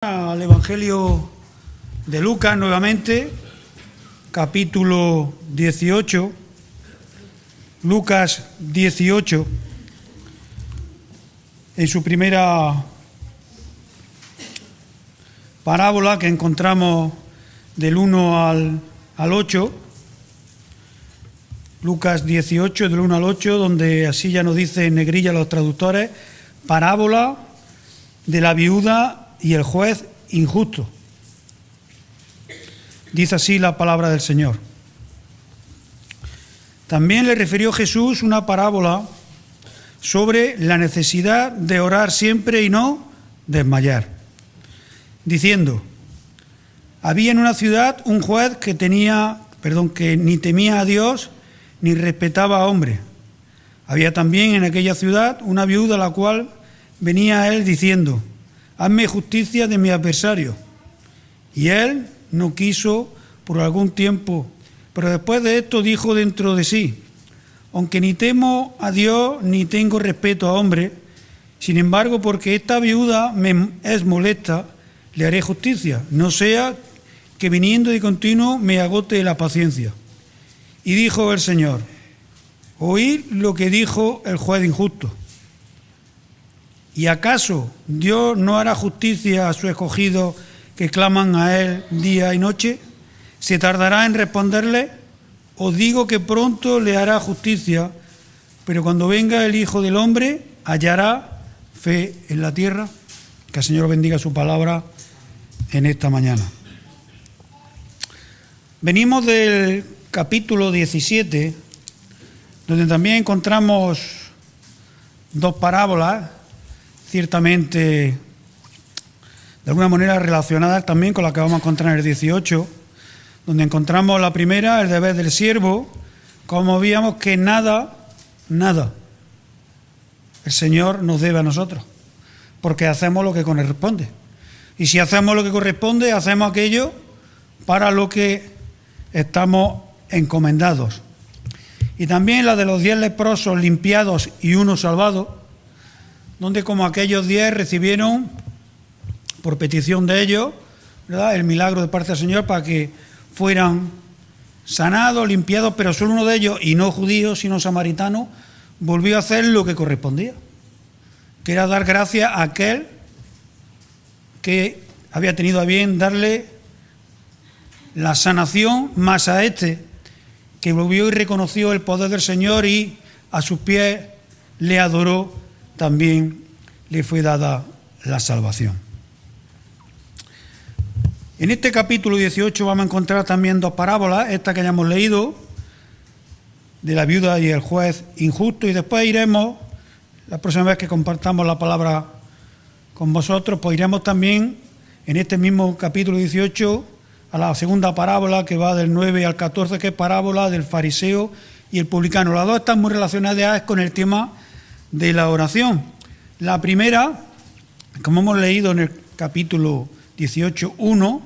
Al Evangelio de Lucas nuevamente, capítulo 18, Lucas 18, en su primera parábola que encontramos del 1 al 8, Lucas 18, del 1 al 8, donde así ya nos dice en negrilla los traductores, parábola de la viuda y el juez injusto. Dice así la palabra del Señor. También le refirió Jesús una parábola sobre la necesidad de orar siempre y no desmayar, diciendo: había en una ciudad un juez que ni temía a Dios ni respetaba a hombre. Había también en aquella ciudad una viuda a la cual venía a él diciendo: hazme justicia de mi adversario. Y él no quiso por algún tiempo, pero después de esto dijo dentro de sí: aunque ni temo a Dios ni tengo respeto a hombre, sin embargo, porque esta viuda me es molesta, le haré justicia, no sea que viniendo de continuo me agote la paciencia. Y dijo el Señor: oíd lo que dijo el juez injusto. ¿Y acaso Dios no hará justicia a sus escogidos que claman a Él día y noche? ¿Se tardará en responderle? Os digo que pronto le hará justicia, pero cuando venga el Hijo del Hombre, ¿hallará fe en la tierra? Que el Señor bendiga su palabra en esta mañana. Venimos del capítulo 17, donde también encontramos dos parábolas, ciertamente de alguna manera relacionadas también con la que vamos a encontrar en el 18, donde encontramos la primera, el deber del siervo, como veíamos que nada el Señor nos debe a nosotros, porque hacemos lo que corresponde. Y si hacemos lo que corresponde, hacemos aquello para lo que estamos encomendados. Y también la de los 10 leprosos limpiados y uno salvado, donde como aquellos 10 recibieron, por petición de ellos, ¿verdad?, el milagro de parte del Señor para que fueran sanados, limpiados, pero solo uno de ellos, y no judío, sino samaritano, volvió a hacer lo que correspondía, que era dar gracias a aquel que había tenido a bien darle la sanación, más a este, que volvió y reconoció el poder del Señor y a sus pies le adoró, también le fue dada la salvación. En este capítulo 18 vamos a encontrar también dos parábolas, esta que ya hemos leído, de la viuda y el juez injusto, y después iremos, la próxima vez que compartamos la palabra con vosotros, pues iremos también en este mismo capítulo 18 a la segunda parábola, que va del 9 al 14, que es parábola del fariseo y el publicano. Las dos están muy relacionadas con el tema de la oración. La primera, como hemos leído en el capítulo 18:1,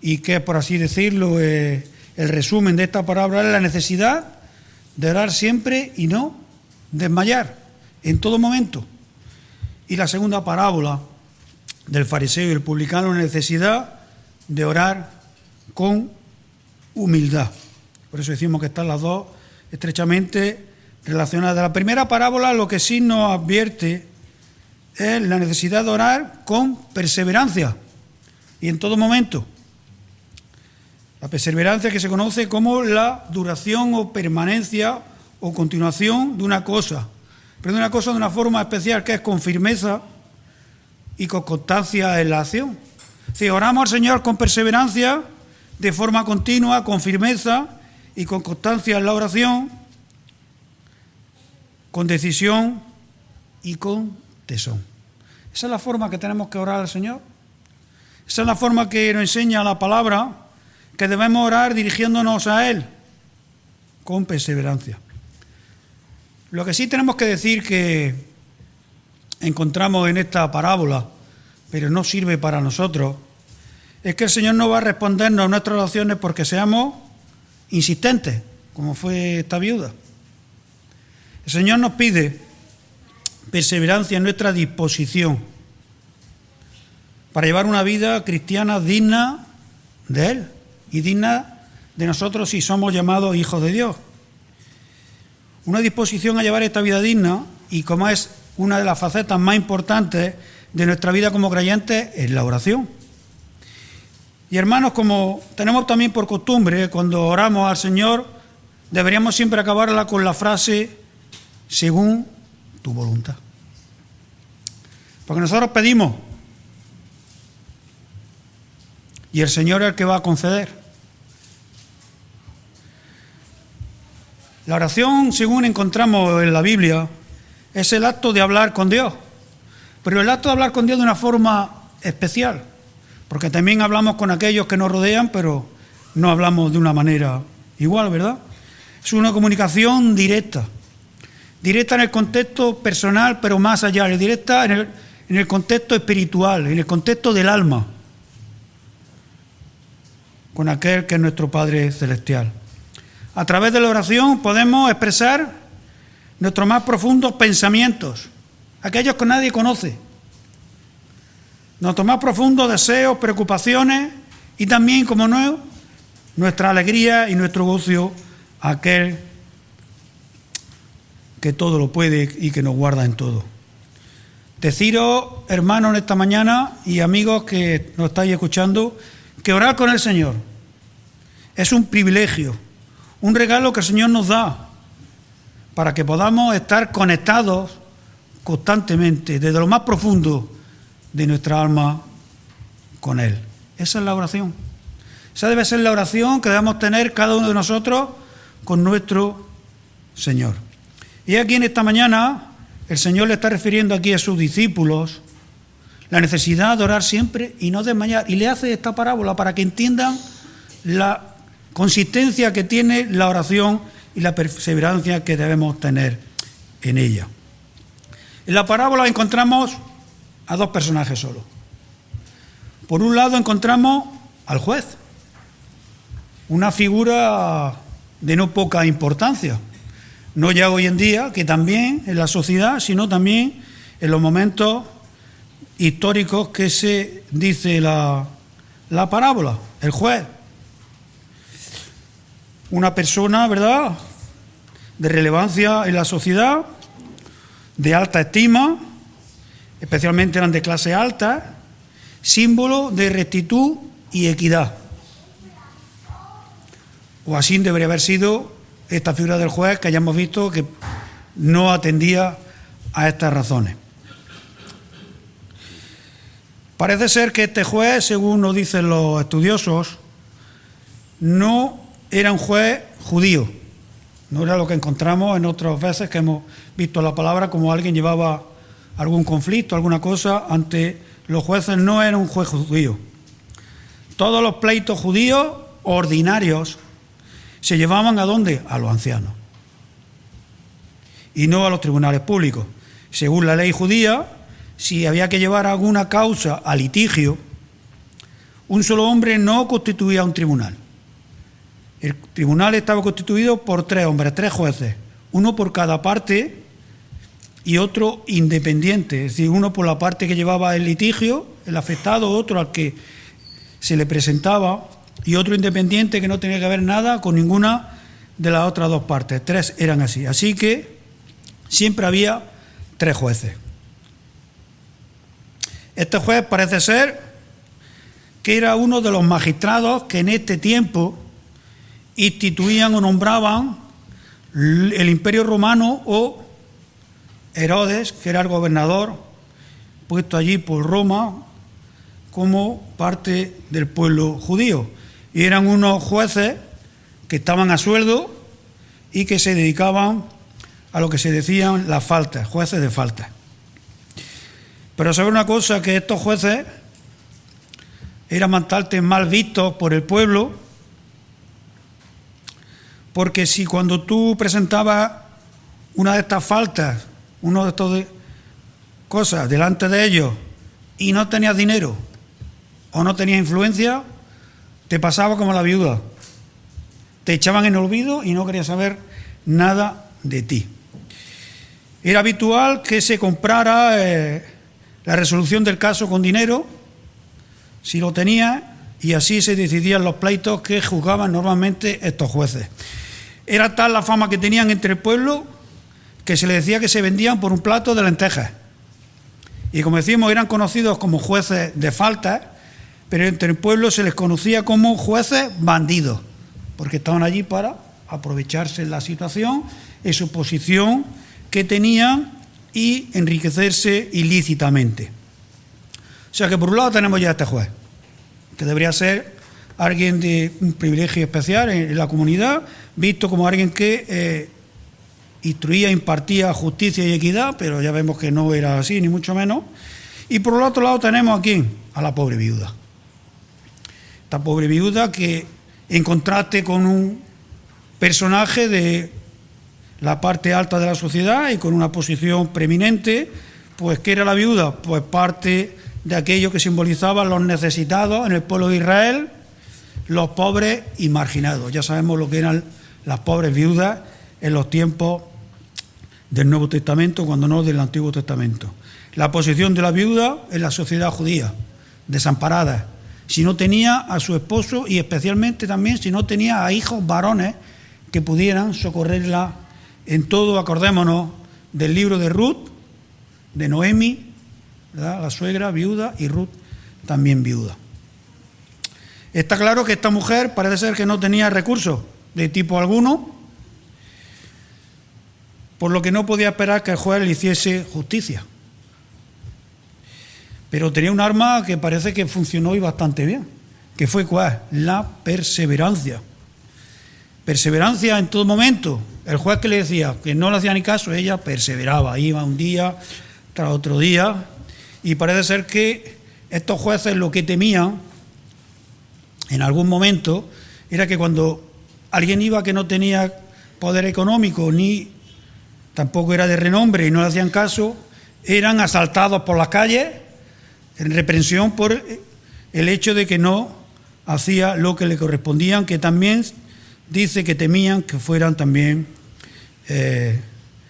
y que por así decirlo el resumen de esta parábola, es la necesidad de orar siempre y no desmayar en todo momento. Y la segunda parábola del fariseo y el publicano, la necesidad de orar con humildad. Por eso decimos que están las dos estrechamente relacionadas. La primera parábola lo que sí nos advierte es la necesidad de orar con perseverancia y en todo momento. La perseverancia, que se conoce como la duración o permanencia o continuación de una cosa, pero de una cosa de una forma especial, que es con firmeza y con constancia en la acción. Si oramos al Señor con perseverancia, de forma continua, con firmeza y con constancia en la oración, con decisión y con tesón. Esa es la forma que tenemos que orar al Señor. Esa es la forma que nos enseña la palabra, que debemos orar dirigiéndonos a Él con perseverancia. Lo que sí tenemos que decir que encontramos en esta parábola, pero no sirve para nosotros, es que el Señor no va a respondernos a nuestras oraciones porque seamos insistentes, como fue esta viuda. El Señor nos pide perseverancia en nuestra disposición para llevar una vida cristiana digna de Él y digna de nosotros si somos llamados hijos de Dios. Una disposición a llevar esta vida digna, y como es una de las facetas más importantes de nuestra vida como creyentes, es la oración. Y hermanos, como tenemos también por costumbre, cuando oramos al Señor, deberíamos siempre acabarla con la frase, según tu voluntad. Porque nosotros pedimos, y el Señor es el que va a conceder. La oración, según encontramos en la Biblia, es el acto de hablar con Dios. Pero el acto de hablar con Dios de una forma especial, porque también hablamos con aquellos que nos rodean, pero no hablamos de una manera igual, ¿verdad? Es una comunicación directa en el contexto personal, pero más allá, directa en el contexto espiritual, en el contexto del alma, con aquel que es nuestro Padre Celestial. A través de la oración podemos expresar nuestros más profundos pensamientos, aquellos que nadie conoce, nuestros más profundos deseos, preocupaciones y también, como no, nuestra alegría y nuestro gozo a aquel que todo lo puede y que nos guarda en todo. Deciros, hermanos, en esta mañana y amigos que nos estáis escuchando, que orar con el Señor es un privilegio, un regalo que el Señor nos da para que podamos estar conectados constantemente, desde lo más profundo de nuestra alma, con Él. Esa es la oración. Esa debe ser la oración que debemos tener cada uno de nosotros con nuestro Señor. Y aquí en esta mañana el Señor le está refiriendo aquí a sus discípulos la necesidad de orar siempre y no desmayar. Y le hace esta parábola para que entiendan la consistencia que tiene la oración y la perseverancia que debemos tener en ella. En la parábola encontramos a dos personajes solo. Por un lado encontramos al juez, una figura de no poca importancia, no ya hoy en día, que también en la sociedad, sino también en los momentos históricos que se dice la parábola, el juez. Una persona, ¿verdad?, de relevancia en la sociedad, de alta estima, especialmente eran de clase alta, símbolo de rectitud y equidad. O así debería haber sido esta figura del juez, que hayamos visto que no atendía a estas razones. Parece ser que este juez, según nos dicen los estudiosos, no era un juez judío. No era lo que encontramos en otras veces que hemos visto la palabra, como alguien llevaba algún conflicto, alguna cosa ante los jueces. No era un juez judío. Todos los pleitos judíos ordinarios se llevaban ¿a dónde? A los ancianos. Y no a los tribunales públicos. Según la ley judía, si había que llevar alguna causa a litigio, un solo hombre no constituía un tribunal. El tribunal estaba constituido por 3 hombres, 3 jueces, uno por cada parte y otro independiente, es decir, uno por la parte que llevaba el litigio, el afectado, otro al que se le presentaba y otro independiente que no tenía que ver nada con ninguna de las otras 2 partes. 3 eran así. Así que siempre había 3 jueces. Este juez parece ser que era uno de los magistrados que en este tiempo instituían o nombraban el Imperio Romano o Herodes, que era el gobernador puesto allí por Roma como parte del pueblo judío. Y eran unos jueces que estaban a sueldo y que se dedicaban a lo que se decían las faltas, jueces de faltas. Pero saber una cosa, que estos jueces eran bastante mal vistos por el pueblo, porque si cuando tú presentabas una de estas faltas, una de estas cosas delante de ellos y no tenías dinero o no tenías influencia, te pasaba como la viuda. Te echaban en olvido y no querían saber nada de ti. Era habitual que se comprara la resolución del caso con dinero si lo tenía, y así se decidían los pleitos que juzgaban normalmente estos jueces. Era tal la fama que tenían entre el pueblo que se les decía que se vendían por un plato de lentejas. Y como decimos, eran conocidos como jueces de faltas, pero entre el pueblo se les conocía como jueces bandidos, porque estaban allí para aprovecharse de la situación, en su posición que tenían y enriquecerse ilícitamente. O sea que por un lado tenemos ya a este juez, que debería ser alguien de un privilegio especial en la comunidad, visto como alguien que instruía, impartía justicia y equidad, pero ya vemos que no era así, ni mucho menos. Y por el otro lado tenemos aquí a la pobre viuda. Esta pobre viuda que, en contraste con un personaje de la parte alta de la sociedad y con una posición preeminente, pues ¿qué era la viuda? Pues parte de aquello que simbolizaba los necesitados en el pueblo de Israel, los pobres y marginados. Ya sabemos lo que eran las pobres viudas en los tiempos del Nuevo Testamento, cuando no del Antiguo Testamento. La posición de la viuda en la sociedad judía, desamparada, si no tenía a su esposo y especialmente también si no tenía a hijos varones que pudieran socorrerla en todo. Acordémonos del libro de Ruth, de Noemi, ¿verdad?, la suegra viuda, y Ruth también viuda. Está claro que esta mujer parece ser que no tenía recursos de tipo alguno, por lo que no podía esperar que el juez le hiciese justicia. Pero tenía un arma que parece que funcionó y bastante bien, que fue ¿cuál? La perseverancia. Perseverancia en todo momento. El juez que le decía que no le hacía ni caso, ella perseveraba, iba un día tras otro día, y parece ser que estos jueces lo que temían en algún momento era que cuando alguien iba que no tenía poder económico ni tampoco era de renombre y no le hacían caso, eran asaltados por las calles en reprensión por el hecho de que no hacía lo que le correspondían, que también dice que temían que fueran también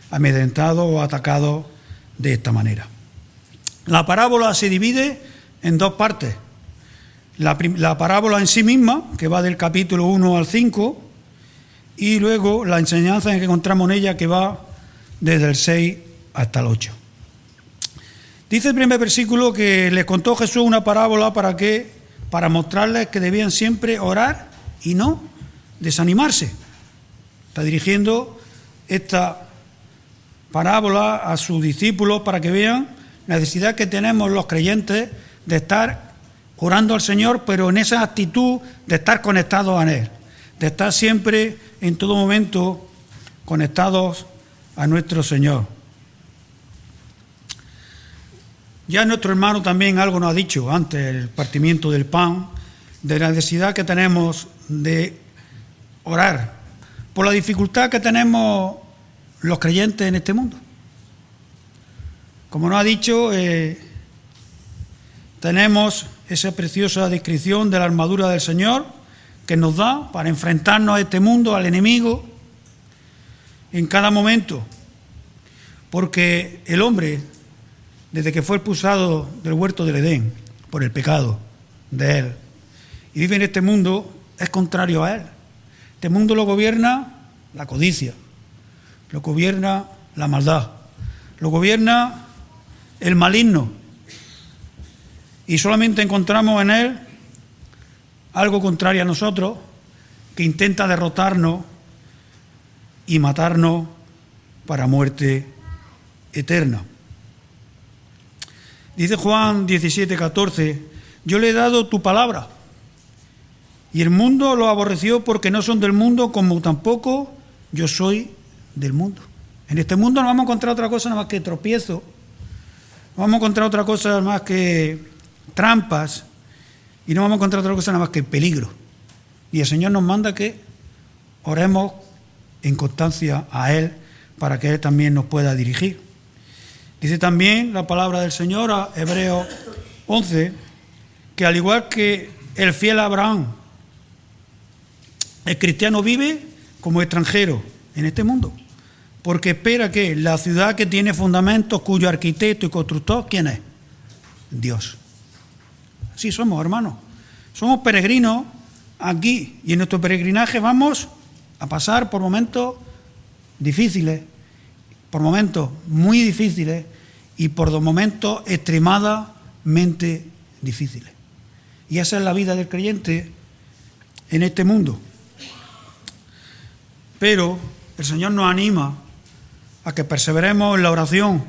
amedrentados o atacados de esta manera. La parábola se divide en dos partes. La parábola en sí misma, que va del capítulo 1 al 5, y luego la enseñanza que encontramos en ella, que va desde el 6 hasta el 8. Dice el primer versículo que les contó Jesús una parábola para mostrarles que debían siempre orar y no desanimarse. Está dirigiendo esta parábola a sus discípulos para que vean la necesidad que tenemos los creyentes de estar orando al Señor, pero en esa actitud de estar conectados a Él, de estar siempre, en todo momento, conectados a nuestro Señor. Ya nuestro hermano también algo nos ha dicho antes, el partimiento del pan, de la necesidad que tenemos de orar, por la dificultad que tenemos los creyentes en este mundo. Como nos ha dicho, tenemos esa preciosa descripción de la armadura del Señor que nos da para enfrentarnos a este mundo, al enemigo, en cada momento. Porque el hombre, desde que fue expulsado del huerto del Edén por el pecado de él y vive en este mundo, es contrario a él. Este mundo lo gobierna la codicia, lo gobierna la maldad, lo gobierna el maligno, y solamente encontramos en él algo contrario a nosotros, que intenta derrotarnos y matarnos para muerte eterna. Dice Juan 17:14, yo le he dado tu palabra, y el mundo lo aborreció porque no son del mundo, como tampoco yo soy del mundo. En este mundo no vamos a encontrar otra cosa nada más que tropiezo, no vamos a encontrar otra cosa nada más que trampas, y no vamos a encontrar otra cosa nada más que peligro. Y el Señor nos manda que oremos en constancia a Él para que Él también nos pueda dirigir. Dice también la palabra del Señor a Hebreos 11, que al igual que el fiel Abraham, el cristiano vive como extranjero en este mundo, porque espera que la ciudad que tiene fundamentos, cuyo arquitecto y constructor, ¿quién es? Dios. Así somos, hermanos. Somos peregrinos aquí y en nuestro peregrinaje vamos a pasar por momentos difíciles, por momentos muy difíciles y por momentos extremadamente difíciles. Y esa es la vida del creyente en este mundo. Pero el Señor nos anima a que perseveremos en la oración,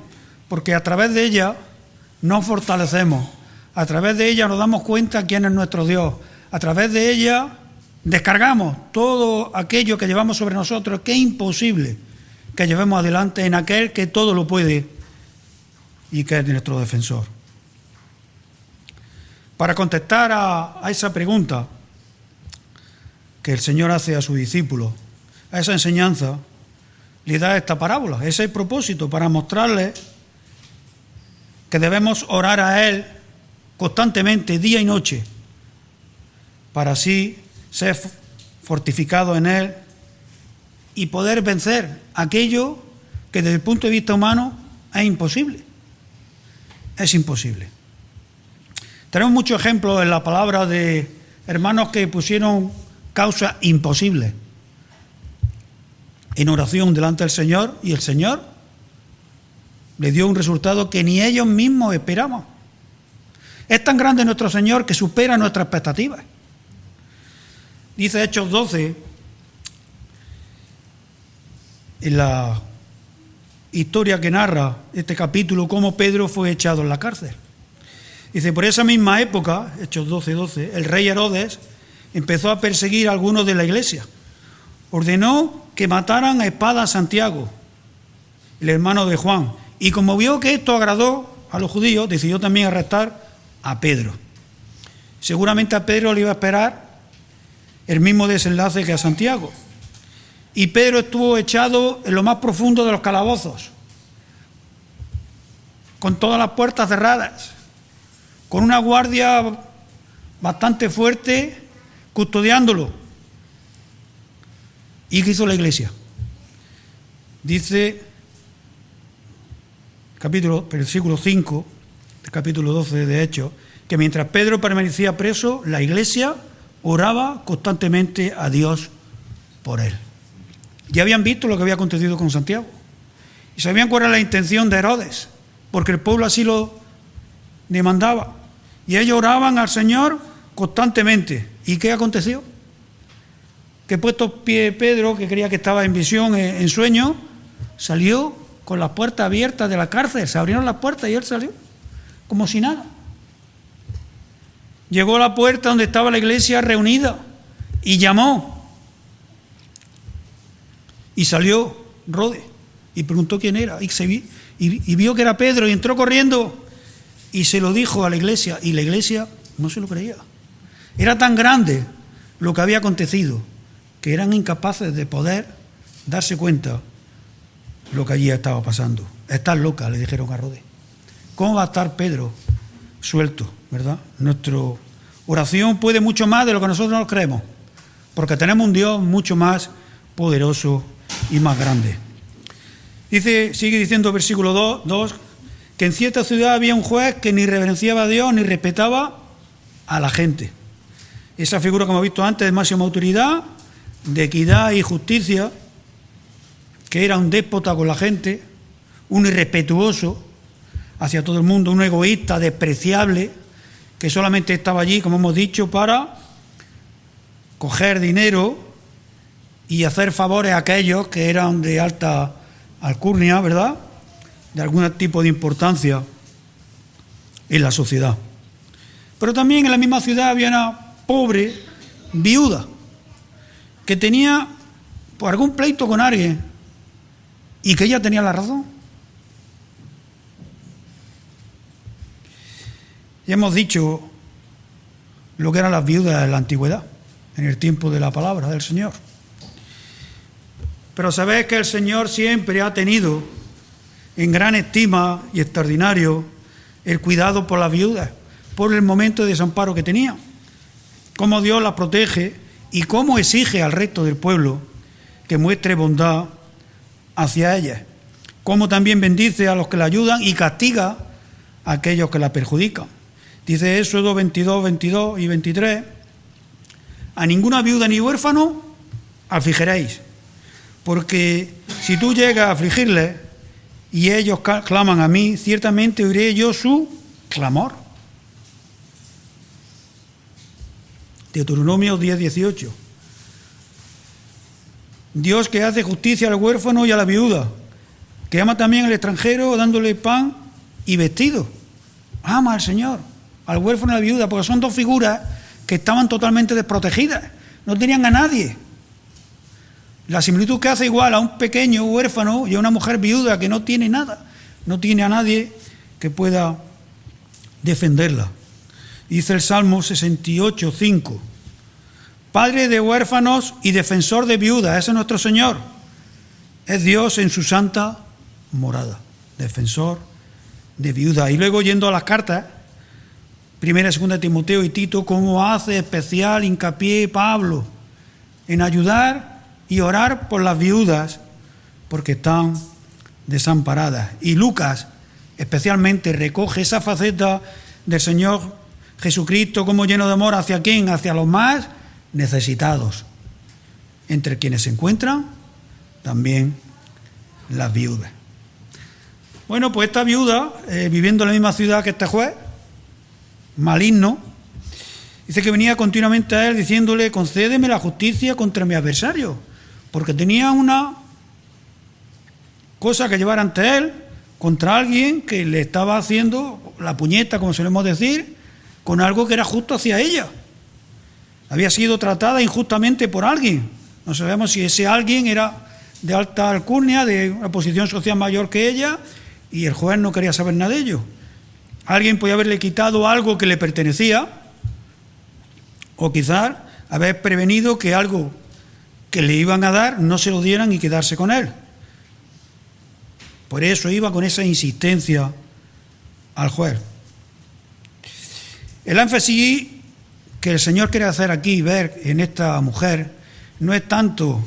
porque a través de ella nos fortalecemos, a través de ella nos damos cuenta quién es nuestro Dios, a través de ella descargamos todo aquello que llevamos sobre nosotros, que es imposible que llevemos adelante en aquel que todo lo puede y que es nuestro defensor. Para contestar a esa pregunta que el Señor hace a sus discípulos, a esa enseñanza, le da esta parábola. Ese es el propósito, para mostrarles que debemos orar a Él constantemente, día y noche, para así ser fortificados en Él y poder vencer aquello que desde el punto de vista humano es imposible. Es imposible. Tenemos muchos ejemplos en la palabra de hermanos que pusieron causas imposibles en oración delante del Señor, y el Señor le dio un resultado que ni ellos mismos esperaban. Es tan grande nuestro Señor que supera nuestras expectativas. Dice Hechos 12, en la historia que narra este capítulo, cómo Pedro fue echado en la cárcel. Dice, por esa misma época, Hechos 12, el rey Herodes empezó a perseguir a algunos de la iglesia. Ordenó que mataran a espada a Santiago, el hermano de Juan, y como vio que esto agradó a los judíos, decidió también arrestar a Pedro. Seguramente a Pedro le iba a esperar el mismo desenlace que a Santiago. Y Pedro estuvo echado en lo más profundo de los calabozos, con todas las puertas cerradas, con una guardia bastante fuerte custodiándolo. ¿Y qué hizo la iglesia? Dice, versículo 5, del capítulo 12 de Hechos, que mientras Pedro permanecía preso, la iglesia oraba constantemente a Dios por él. Ya habían visto lo que había acontecido con Santiago y sabían cuál era la intención de Herodes, porque el pueblo así lo demandaba. Y ellos oraban al Señor constantemente. ¿Y qué aconteció? Que puesto pie Pedro, que creía que estaba en visión, en sueño, salió con las puertas abiertas de la cárcel. Se abrieron las puertas y él salió como si nada. Llegó a la puerta donde estaba la iglesia reunida y llamó. Y salió Rode y preguntó quién era. Y vio que era Pedro y entró corriendo y se lo dijo a la iglesia. Y la iglesia no se lo creía. Era tan grande lo que había acontecido que eran incapaces de poder darse cuenta lo que allí estaba pasando. Estás loca, le dijeron a Rode. ¿Cómo va a estar Pedro suelto, verdad? Nuestra oración puede mucho más de lo que nosotros nos creemos, porque tenemos un Dios mucho más poderoso y más grande. Sigue diciendo versículo 2, que en cierta ciudad había un juez que ni reverenciaba a Dios ni respetaba a la gente. Esa figura, como hemos visto antes, de máxima autoridad, de equidad y justicia, que era un déspota con la gente, un irrespetuoso hacia todo el mundo, un egoísta despreciable, que solamente estaba allí, como hemos dicho, para coger dinero y hacer favores a aquellos que eran de alta alcurnia, ¿verdad?, de algún tipo de importancia en la sociedad. Pero también en la misma ciudad había una pobre viuda que tenía por algún pleito con alguien y que ella tenía la razón. Ya hemos dicho lo que eran las viudas en la antigüedad, en el tiempo de la palabra del Señor. Pero sabéis que el Señor siempre ha tenido en gran estima y extraordinario el cuidado por las viudas, por el momento de desamparo que tenían, cómo Dios las protege y cómo exige al resto del pueblo que muestre bondad hacia ellas, cómo también bendice a los que la ayudan y castiga a aquellos que la perjudican. Dice Éxodo 22, 22 y 23, a ninguna viuda ni huérfano afligiréis, porque si tú llegas a afligirles y ellos claman a mí, ciertamente oiré yo su clamor. Deuteronomio 10, 18. Dios que hace justicia al huérfano y a la viuda, que ama también al extranjero dándole pan y vestido. Ama al Señor, al huérfano y a la viuda, porque son dos figuras que estaban totalmente desprotegidas, no tenían a nadie. La similitud que hace igual a un pequeño huérfano y a una mujer viuda que no tiene nada, no tiene a nadie que pueda defenderla. Dice el Salmo 68, 5. Padre de huérfanos y defensor de viudas, ese es nuestro Señor. Es Dios en su santa morada, defensor de viudas. Y luego yendo a las cartas, 1 y 2 Timoteo y Tito, cómo hace especial hincapié Pablo en ayudar y orar por las viudas porque están desamparadas. Y Lucas especialmente recoge esa faceta del Señor Jesucristo como lleno de amor hacia quién, hacia los más necesitados, entre quienes se encuentran también las viudas. Bueno, pues esta viuda, viviendo en la misma ciudad que este juez, maligno, dice que venía continuamente a él diciéndole, concédeme la justicia contra mi adversario, porque tenía una cosa que llevar ante él contra alguien que le estaba haciendo la puñeta, como solemos decir, con algo que era justo hacia ella. Había sido tratada injustamente por alguien. No sabemos si ese alguien era de alta alcurnia, de una posición social mayor que ella, y el juez no quería saber nada de ello. Alguien podía haberle quitado algo que le pertenecía, o quizás haber prevenido que algo que le iban a dar no se lo dieran y quedarse con él. Por eso iba con esa insistencia al juez. El énfasis que el Señor quiere hacer aquí, ver en esta mujer, no es tanto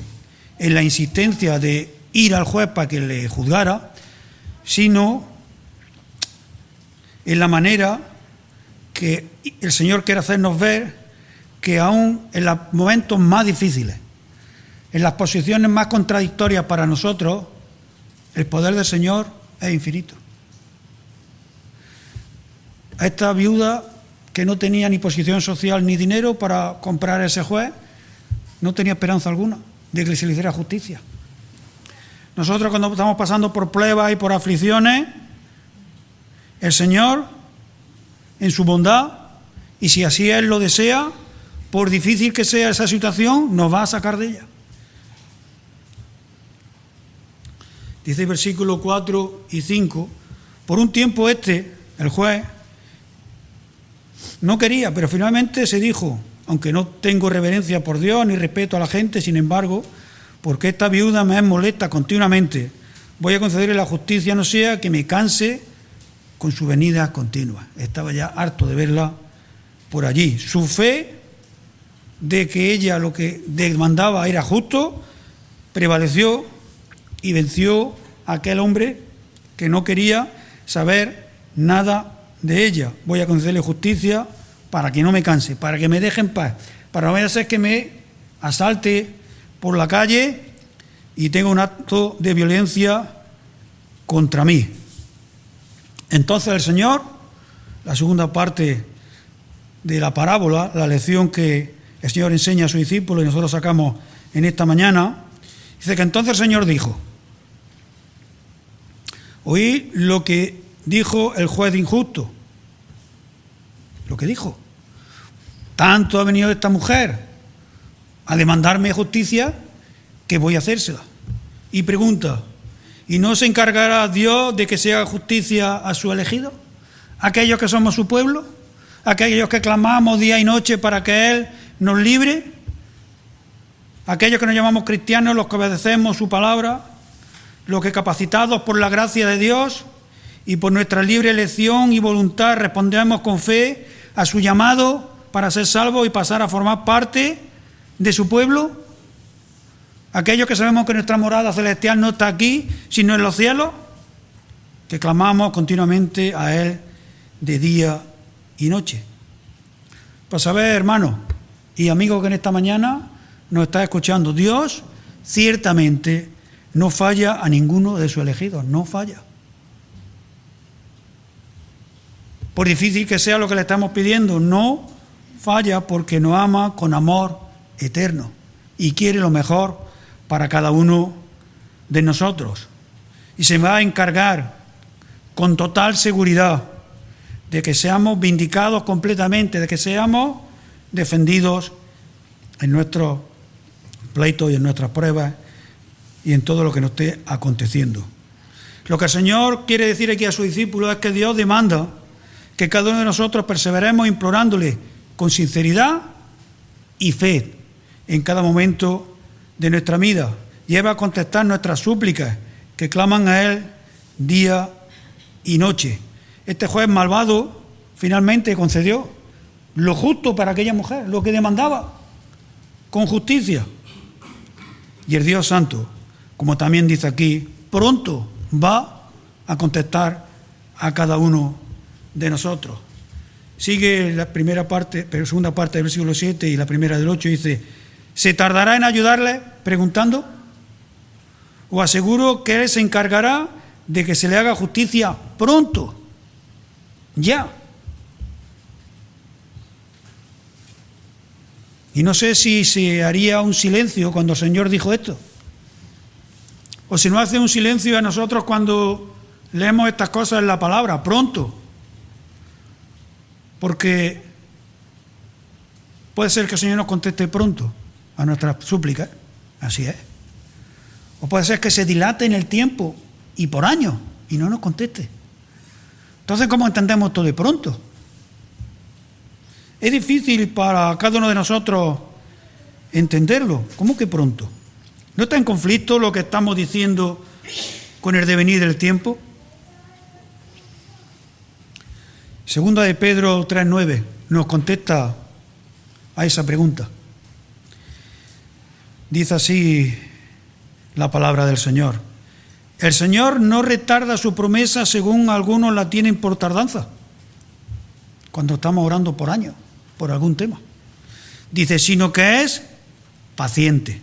en la insistencia de ir al juez para que le juzgara, sino en la manera que el Señor quiere hacernos ver que aún en los momentos más difíciles, en las posiciones más contradictorias para nosotros, el poder del Señor es infinito. A esta viuda que no tenía ni posición social ni dinero para comprar a ese juez, no tenía esperanza alguna de que se le hiciera justicia. Nosotros cuando estamos pasando por pruebas y por aflicciones, el Señor, en su bondad, y si así Él lo desea, por difícil que sea esa situación, nos va a sacar de ella. Dice el versículo 4 y 5, por un tiempo el juez, no quería, pero finalmente se dijo, aunque no tengo reverencia por Dios ni respeto a la gente, sin embargo, porque esta viuda me es molesta continuamente, voy a concederle la justicia, no sea que me canse con su venida continua. Estaba ya harto de verla por allí. Su fe de que ella lo que demandaba era justo, prevaleció y venció a aquel hombre que no quería saber nada de ella. Voy a concederle justicia para que no me canse, para que me deje en paz, para no vaya a ser que me asalte por la calle y tenga un acto de violencia contra mí. Entonces el Señor, la segunda parte de la parábola, la lección que el Señor enseña a sus discípulos y nosotros sacamos en esta mañana, dice que entonces el Señor dijo, oí lo que dijo el juez injusto, lo que dijo, tanto ha venido esta mujer a demandarme justicia que voy a hacérsela. Y pregunta, ¿y no se encargará Dios de que se haga justicia a su elegido? ¿Aquellos que somos su pueblo? ¿Aquellos que clamamos día y noche para que Él nos libre? ¿Aquellos que nos llamamos cristianos, los que obedecemos su palabra? ¿Los que capacitados por la gracia de Dios y por nuestra libre elección y voluntad respondemos con fe a su llamado para ser salvos y pasar a formar parte de su pueblo? Aquellos que sabemos que nuestra morada celestial no está aquí, sino en los cielos, que clamamos continuamente a Él de día y noche. Pues a ver, hermanos y amigos que en esta mañana nos está escuchando, Dios ciertamente no falla a ninguno de sus elegidos, no falla. Por difícil que sea lo que le estamos pidiendo, no falla porque nos ama con amor eterno y quiere lo mejor para cada uno de nosotros. Y se va a encargar con total seguridad de que seamos vindicados completamente, de que seamos defendidos en nuestros pleitos y en nuestras pruebas y en todo lo que nos esté aconteciendo. Lo que el Señor quiere decir aquí a sus discípulos es que Dios demanda que cada uno de nosotros perseveremos implorándole con sinceridad y fe en cada momento de nuestra vida. Y Él va a contestar nuestras súplicas que claman a Él día y noche. Este juez malvado finalmente concedió lo justo para aquella mujer, lo que demandaba, con justicia. Y el Dios Santo, como también dice aquí, pronto va a contestar a cada uno de nosotros. Sigue la primera parte, pero segunda parte del versículo 7 y la primera del 8 dice: ¿se tardará en ayudarle? Preguntando. Os aseguro que Él se encargará de que se le haga justicia pronto, ya. Y no sé si se haría un silencio cuando el Señor dijo esto, o si no hace un silencio a nosotros cuando leemos estas cosas en la palabra, pronto. Porque puede ser que el Señor nos conteste pronto a nuestras súplicas, así es. O puede ser que se dilate en el tiempo y por años y no nos conteste. Entonces, ¿cómo entendemos todo de pronto? Es difícil para cada uno de nosotros entenderlo. ¿Cómo que pronto? ¿No está en conflicto lo que estamos diciendo con el devenir del tiempo? Segunda de Pedro 3:9 nos contesta a esa pregunta. Dice así la palabra del Señor: el Señor no retarda su promesa según algunos la tienen por tardanza, cuando estamos orando por años, por algún tema. Dice, sino que es paciente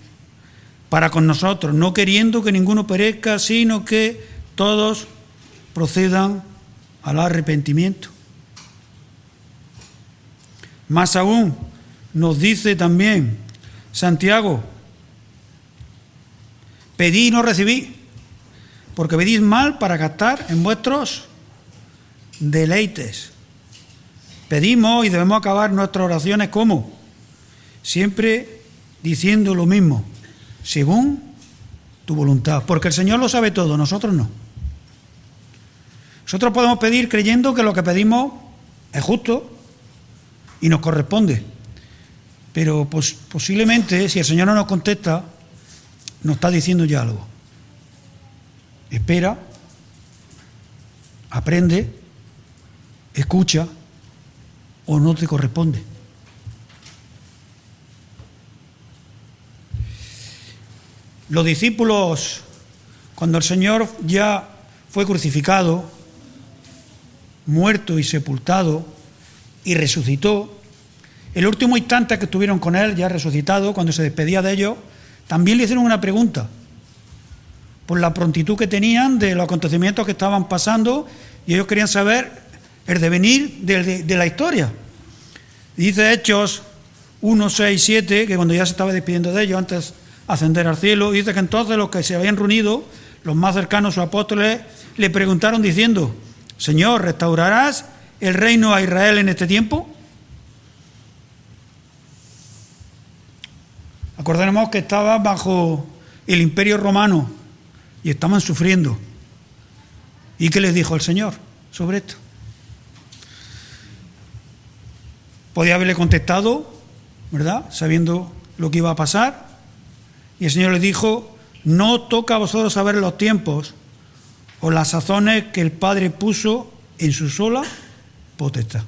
para con nosotros, no queriendo que ninguno perezca, sino que todos procedan al arrepentimiento. Más aún, nos dice también Santiago: pedid y no recibid, porque pedís mal para gastar en vuestros deleites. Pedimos y debemos acabar nuestras oraciones ¿cómo? Siempre diciendo lo mismo, según tu voluntad, porque el Señor lo sabe todo, nosotros no. Nosotros podemos pedir creyendo que lo que pedimos es justo y nos corresponde, pero posiblemente si el Señor no nos contesta, nos está diciendo ya algo. Espera, aprende, escucha, o no te corresponde. Los discípulos, cuando el Señor ya fue crucificado, muerto y sepultado, y resucitó, el último instante que estuvieron con Él, ya resucitado, cuando se despedía de ellos, también le hicieron una pregunta, por la prontitud que tenían de los acontecimientos que estaban pasando, y ellos querían saber el devenir de la historia. Y dice Hechos 1, 6, 7, que cuando ya se estaba despidiendo de ellos, antes de ascender al cielo, dice que entonces los que se habían reunido, los más cercanos, sus apóstoles, le preguntaron diciendo: Señor, ¿restaurarás el reino a Israel en este tiempo? Acordemos que estaba bajo el Imperio Romano y estaban sufriendo. ¿Y qué les dijo el Señor sobre esto? Podía haberle contestado, ¿verdad?, sabiendo lo que iba a pasar. Y el Señor les dijo: no toca a vosotros saber los tiempos o las sazones que el Padre puso en su sola potestad.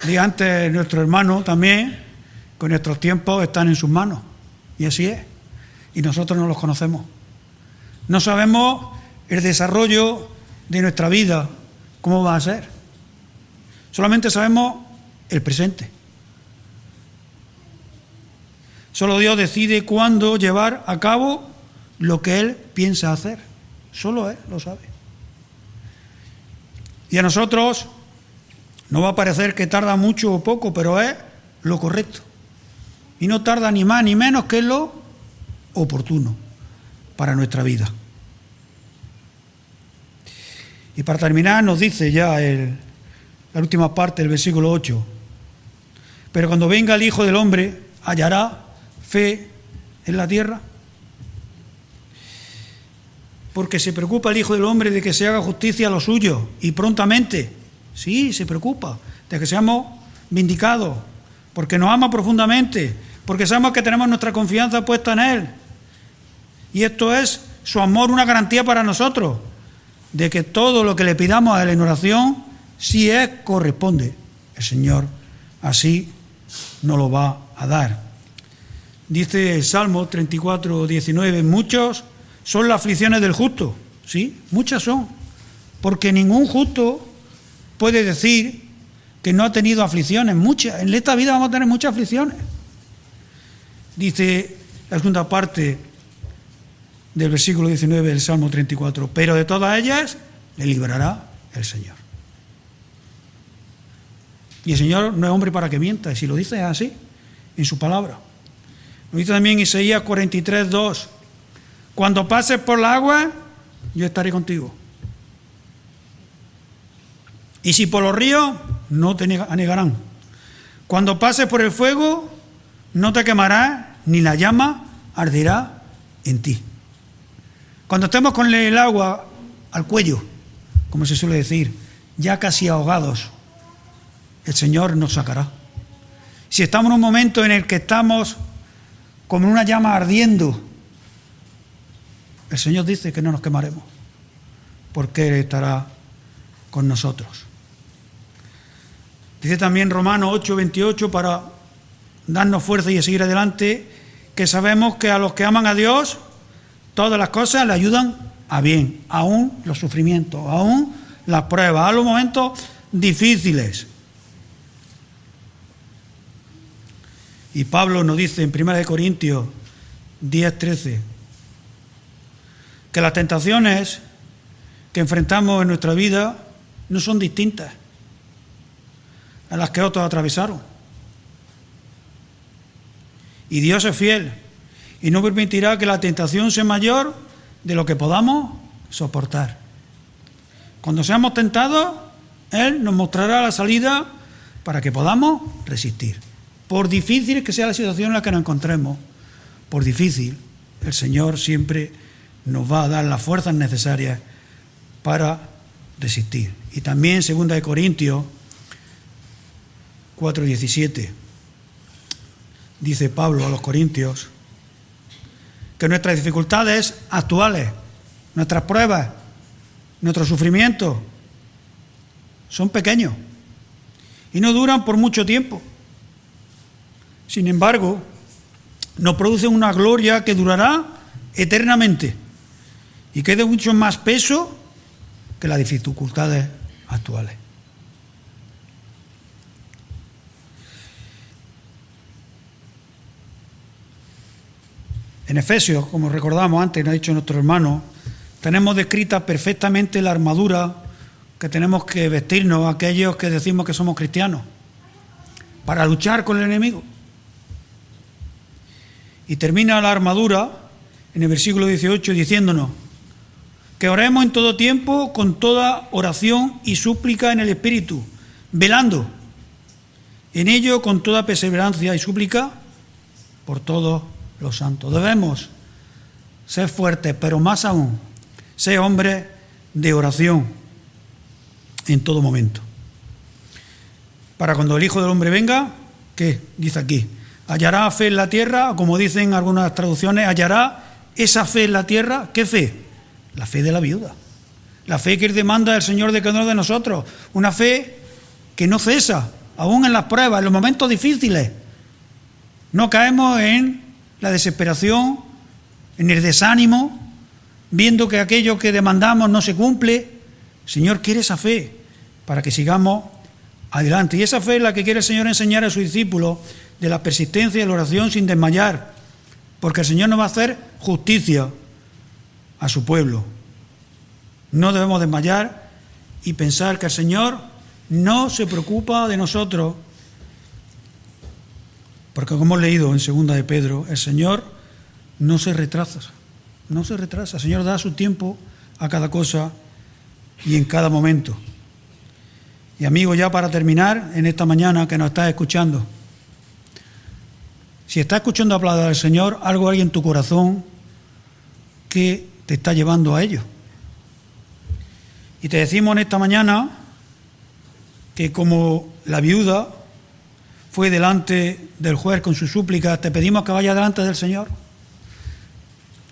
Y antes nuestro hermano también, con nuestros tiempos están en sus manos. Y así es. Y nosotros no los conocemos. No sabemos el desarrollo de nuestra vida, ¿Cómo va a ser? Solamente sabemos el presente. Solo Dios decide cuándo llevar a cabo lo que Él piensa hacer. Solo Él lo sabe. Y a nosotros nos va a parecer que tarda mucho o poco, pero es lo correcto. Y no tarda ni más ni menos que lo oportuno para nuestra vida. Y para terminar nos dice ya la última parte del versículo 8. Pero cuando venga el Hijo del Hombre, ¿hallará fe en la tierra? Porque se preocupa el Hijo del Hombre de que se haga justicia a los suyos y prontamente. Sí, se preocupa de que seamos vindicados, porque nos ama profundamente, porque sabemos que tenemos nuestra confianza puesta en Él. Y esto es su amor, una garantía para nosotros, de que todo lo que le pidamos a Él en oración, si es, corresponde. El Señor así nos lo va a dar. Dice el Salmo 34, 19, muchos son las aflicciones del justo. Sí, muchas son, porque ningún justo puede decir que no ha tenido aflicciones. Muchas, en esta vida vamos a tener muchas aflicciones. Dice la segunda parte del versículo 19 del Salmo 34, pero de todas ellas le librará el Señor. Y el Señor no es hombre para que mienta, y si lo dice es así, en su palabra. Lo dice también Isaías 43, 2, cuando pases por la agua, yo estaré contigo. Y si por los ríos, no te anegarán. Cuando pases por el fuego, no te quemarás, ni la llama arderá en ti. Cuando estemos con el agua al cuello, como se suele decir, ya casi ahogados, el Señor nos sacará. Si estamos en un momento en el que estamos como una llama ardiendo, el Señor dice que no nos quemaremos, porque Él estará con nosotros. Dice también Romanos 8, 28, para darnos fuerza y seguir adelante, que sabemos que a los que aman a Dios, todas las cosas le ayudan a bien, aún los sufrimientos, aún las pruebas, aún los momentos difíciles. Y Pablo nos dice en 1 Corintios 10, 13, que las tentaciones que enfrentamos en nuestra vida no son distintas a las que otros atravesaron. Y Dios es fiel y no permitirá que la tentación sea mayor de lo que podamos soportar. Cuando seamos tentados, Él nos mostrará la salida para que podamos resistir. Por difícil que sea la situación en la que nos encontremos, por difícil, el Señor siempre nos va a dar las fuerzas necesarias para resistir. Y también 2 Corintios 4:17 dice Pablo a los corintios que nuestras dificultades actuales, nuestras pruebas, nuestros sufrimientos son pequeños y no duran por mucho tiempo. Sin embargo, nos producen una gloria que durará eternamente y que es de mucho más peso que las dificultades actuales. En Efesios, como recordamos antes, nos ha dicho nuestro hermano, tenemos descrita perfectamente la armadura que tenemos que vestirnos aquellos que decimos que somos cristianos para luchar con el enemigo. Y termina la armadura en el versículo 18 diciéndonos que oremos en todo tiempo con toda oración y súplica en el Espíritu, velando en ello con toda perseverancia y súplica por todos los santos. Debemos ser fuertes, pero más aún, ser hombres de oración en todo momento. Para cuando el Hijo del Hombre venga, ¿qué dice aquí? Hallará fe en la tierra, o como dicen algunas traducciones, hallará esa fe en la tierra. ¿Qué fe? La fe de la viuda. La fe que demanda el Señor de cada uno de nosotros. Una fe que no cesa, aún en las pruebas, en los momentos difíciles. No caemos en la desesperación, en el desánimo, viendo que aquello que demandamos no se cumple. El Señor quiere esa fe, para que sigamos adelante. Y esa fe es la que quiere el Señor enseñar a sus discípulos, de la persistencia y la oración sin desmayar, porque el Señor nos va a hacer justicia a su pueblo. No debemos desmayar y pensar que el Señor no se preocupa de nosotros, porque como hemos leído en 2 de Pedro, el Señor no se retrasa, el Señor da su tiempo a cada cosa y en cada momento. Y amigo, ya para terminar, en esta mañana que nos estás escuchando, si estás escuchando hablar del Señor, algo hay en tu corazón que te está llevando a ello. Y te decimos en esta mañana que como la viuda fue delante del juez con sus súplicas, te pedimos que vayas delante del Señor,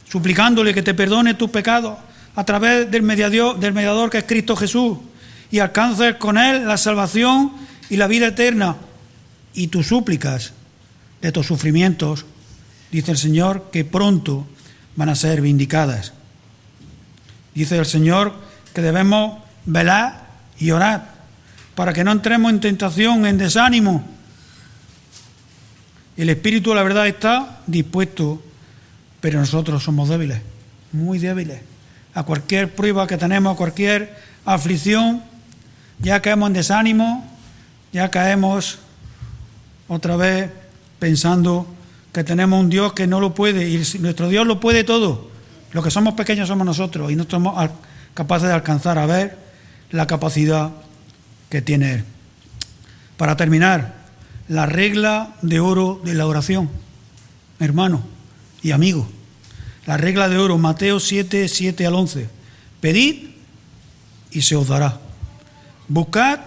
suplicándole que te perdone tus pecados a través del mediador que es Cristo Jesús, y alcances con Él la salvación y la vida eterna. Y tus súplicas de tus sufrimientos, dice el Señor, que pronto van a ser vindicadas. Dice el Señor que debemos velar y orar para que no entremos en tentación, en desánimo. El Espíritu, la verdad, está dispuesto, pero nosotros somos débiles, muy débiles. A cualquier prueba que tenemos, a cualquier aflicción, ya caemos en desánimo, ya caemos otra vez pensando que tenemos un Dios que no lo puede, y nuestro Dios lo puede todo. Los que somos pequeños somos nosotros y no somos capaces de alcanzar a ver la capacidad que tiene Él. Para terminar, la regla de oro de la oración, hermano y amigo. La regla de oro, Mateo 7, 7 al 11. Pedid y se os dará. Buscad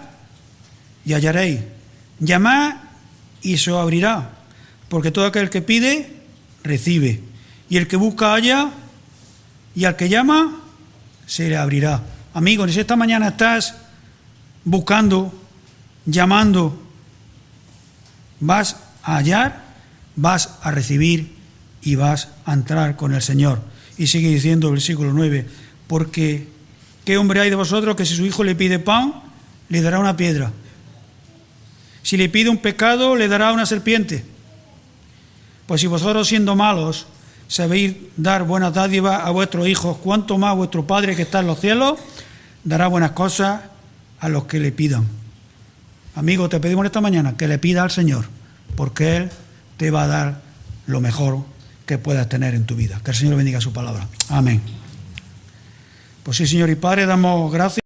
y hallaréis. Llamad y se os abrirá. Porque todo aquel que pide, recibe. Y el que busca, halla. Y al que llama, se le abrirá. Amigos, si esta mañana estás buscando, llamando, vas a hallar, vas a recibir y vas a entrar con el Señor. Y sigue diciendo el versículo 9, porque ¿qué hombre hay de vosotros que si su hijo le pide pan, le dará una piedra? Si le pide un pescado, le dará una serpiente. Pues si vosotros, siendo malos, sabéis dar buenas dádivas a vuestros hijos, ¿cuánto más vuestro Padre que está en los cielos dará buenas cosas a los que le pidan? Amigo, te pedimos esta mañana que le pida al Señor, porque Él te va a dar lo mejor que puedas tener en tu vida. Que el Señor bendiga su palabra. Amén. Pues sí, Señor y Padre, damos gracias.